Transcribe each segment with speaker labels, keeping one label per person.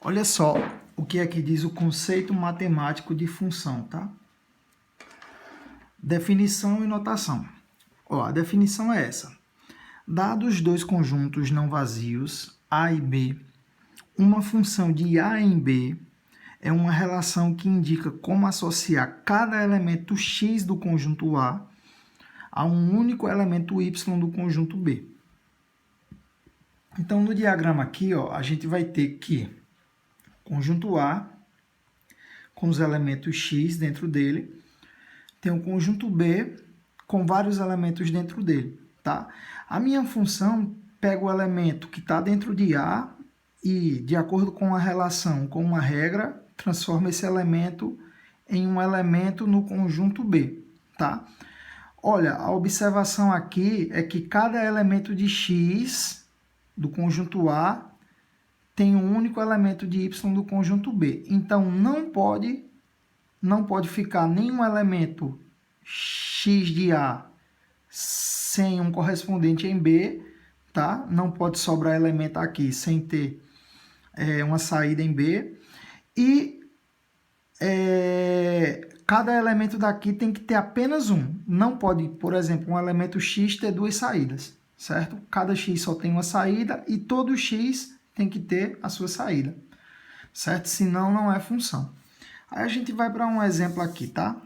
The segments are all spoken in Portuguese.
Speaker 1: Olha só o que aqui diz o conceito matemático de função, tá? Definição e notação. Ó, a definição é essa. Dados dois conjuntos não vazios, A e B, uma função de A em B é uma relação que indica como associar cada elemento X do conjunto a um único elemento Y do conjunto B. Então, no diagrama aqui, ó, a gente vai ter que conjunto A com os elementos X dentro dele, tem o conjunto B com vários elementos dentro dele, tá? A minha função pega o elemento que está dentro de A e, de acordo com a relação, com uma regra, transforma esse elemento em um elemento no conjunto B, tá? Olha, a observação aqui é que cada elemento de X do conjunto A tem um único elemento de Y do conjunto B. Então, não pode ficar nenhum elemento X de A sem um correspondente em B, tá? Não pode sobrar elemento aqui sem ter uma saída em B. E cada elemento daqui tem que ter apenas um. Não pode, por exemplo, um elemento X ter duas saídas, certo? Cada X só tem uma saída e todo X tem que ter a sua saída, certo? Senão não é função. Aí a gente vai para um exemplo aqui, tá?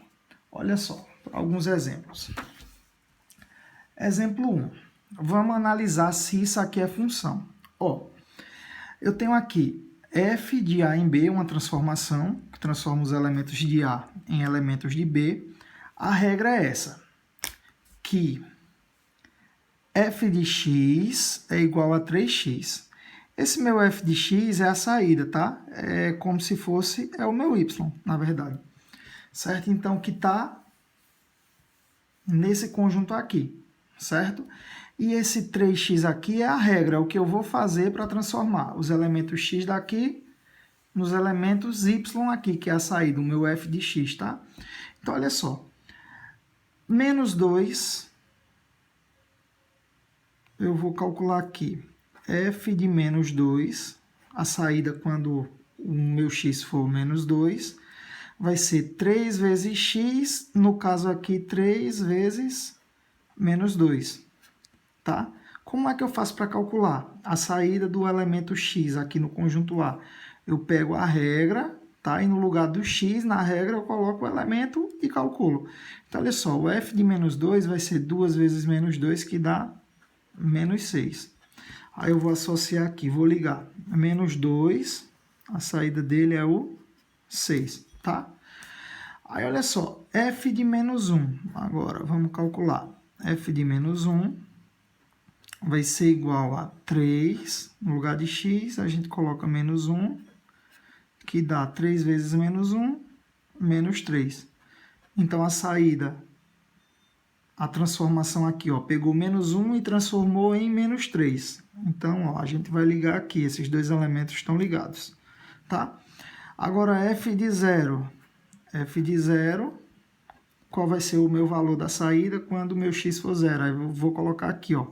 Speaker 1: Olha só, alguns exemplos. Exemplo 1. Vamos analisar se isso aqui é função. Ó, eu tenho aqui f de A em B, uma transformação, que transforma os elementos de A em elementos de B. A regra é essa, que f de x é igual a 3x. Esse meu f de x é a saída, tá? É como se fosse o meu y, na verdade. Certo? Então, que está nesse conjunto aqui, certo? E esse 3x aqui é a regra, é o que eu vou fazer para transformar os elementos x daqui nos elementos y aqui, que é a saída, o meu f de x, tá? Então, olha só. Menos 2, eu vou calcular aqui. F de menos 2, a saída quando o meu x for menos 2, vai ser 3 vezes x, no caso aqui 3 vezes menos 2, tá? Como é que eu faço para calcular a saída do elemento x aqui no conjunto A? Eu pego a regra, tá? E no lugar do x, na regra, eu coloco o elemento e calculo. Então, olha só, o f de menos 2 vai ser 2 vezes menos 2, que dá menos 6. Aí eu vou associar aqui, vou ligar. Menos 2, a saída dele é o 6, tá? Aí, olha só, f de menos 1. Agora, vamos calcular. F de menos 1 vai ser igual a 3. No lugar de x, a gente coloca menos 1, que dá 3 vezes menos 1, menos 3. Então, a saída, a transformação aqui, ó, pegou menos 1 e transformou em menos 3. Então, ó, a gente vai ligar aqui, esses dois elementos estão ligados, tá? Agora, f de 0. F de 0, qual vai ser o meu valor da saída quando o meu x for 0? Aí eu vou colocar aqui, ó,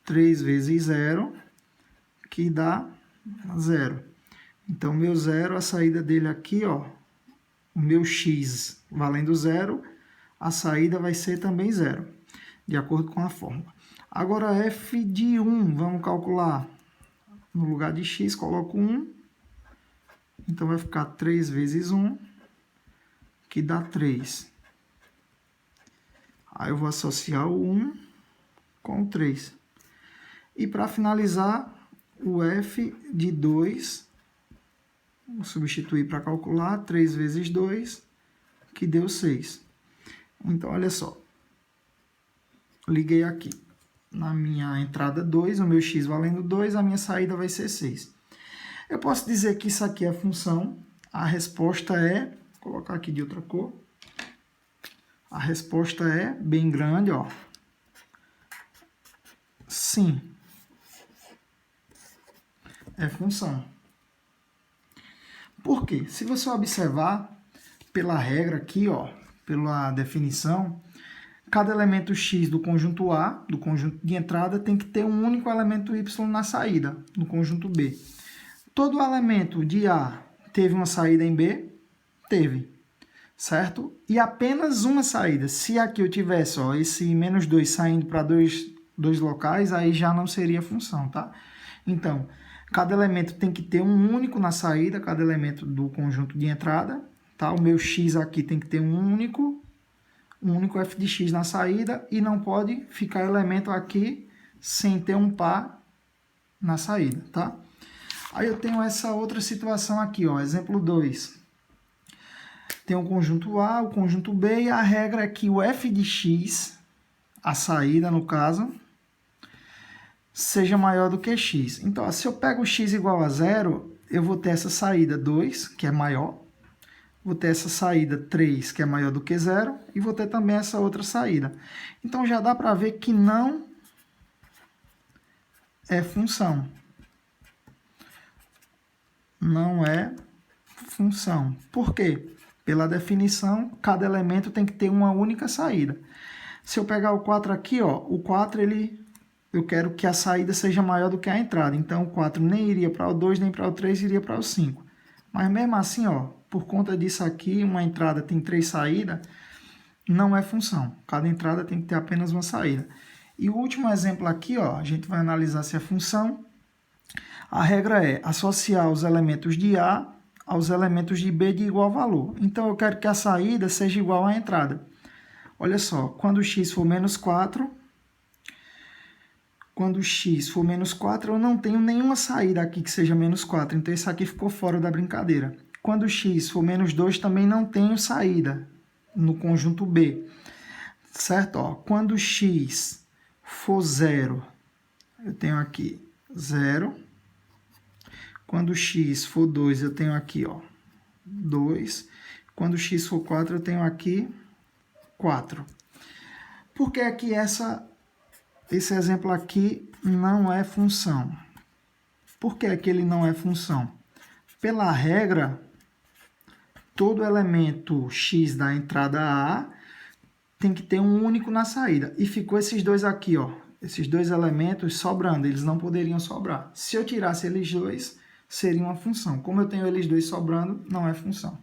Speaker 1: 3 vezes 0, que dá 0. Então, meu 0, a saída dele aqui, ó, o meu x valendo 0, a saída vai ser também 0, de acordo com a fórmula. Agora, f de 1, vamos calcular. No lugar de x, coloco 1. Então, vai ficar 3 vezes 1, que dá 3. Aí, eu vou associar o 1 com o 3. E, para finalizar, o f de 2, vou substituir para calcular, 3 vezes 2, que deu 6. Então, olha só. Liguei aqui. Na minha entrada 2, o meu x valendo 2, a minha saída vai ser 6. Eu posso dizer que isso aqui é função. A resposta é, vou colocar aqui de outra cor. A resposta é bem grande, ó. Sim. É função. Por quê? Se você observar pela regra aqui, ó, pela definição, cada elemento x do conjunto A, do conjunto de entrada, tem que ter um único elemento y na saída, no conjunto B. Todo elemento de A teve uma saída em B? Teve, certo? E apenas uma saída. Se aqui eu tivesse ó, esse menos 2 saindo para dois locais, aí já não seria função, tá? Então, cada elemento tem que ter um único na saída, cada elemento do conjunto de entrada, tá? O meu x aqui tem que ter um único f de x na saída e não pode ficar elemento aqui sem ter um par na saída, tá? Aí eu tenho essa outra situação aqui, ó, exemplo 2. Tem o conjunto A, o conjunto B, e a regra é que o f de x, a saída no caso, seja maior do que x. Então, se eu pego x igual a 0, eu vou ter essa saída 2, que é maior, vou ter essa saída 3, que é maior do que 0, e vou ter também essa outra saída. Então, já dá para ver que não é função. Não é função. Por quê? Pela definição, cada elemento tem que ter uma única saída. Se eu pegar o 4 aqui, ó, o 4 eu quero que a saída seja maior do que a entrada. Então, o 4 nem iria para o 2, nem para o 3, iria para o 5. Mas mesmo assim, ó, por conta disso aqui, uma entrada tem 3 saídas, não é função. Cada entrada tem que ter apenas uma saída. E o último exemplo aqui, ó, a gente vai analisar se é função. A regra é associar os elementos de A aos elementos de B de igual valor. Então, eu quero que a saída seja igual à entrada. Olha só, quando x for menos 4, eu não tenho nenhuma saída aqui que seja menos 4. Então, isso aqui ficou fora da brincadeira. Quando x for menos 2, também não tenho saída no conjunto B. Certo? Ó, quando x for 0, eu tenho aqui 0. Quando x for 2, eu tenho aqui, ó, 2. Quando x for 4, eu tenho aqui 4. Por que é que esse exemplo aqui não é função? Por que é que ele não é função? Pela regra, todo elemento x da entrada A tem que ter um único na saída. E ficou esses dois aqui, ó, esses dois elementos sobrando. Eles não poderiam sobrar. Se eu tirasse eles dois, seria uma função. Como eu tenho eles dois sobrando, não é função.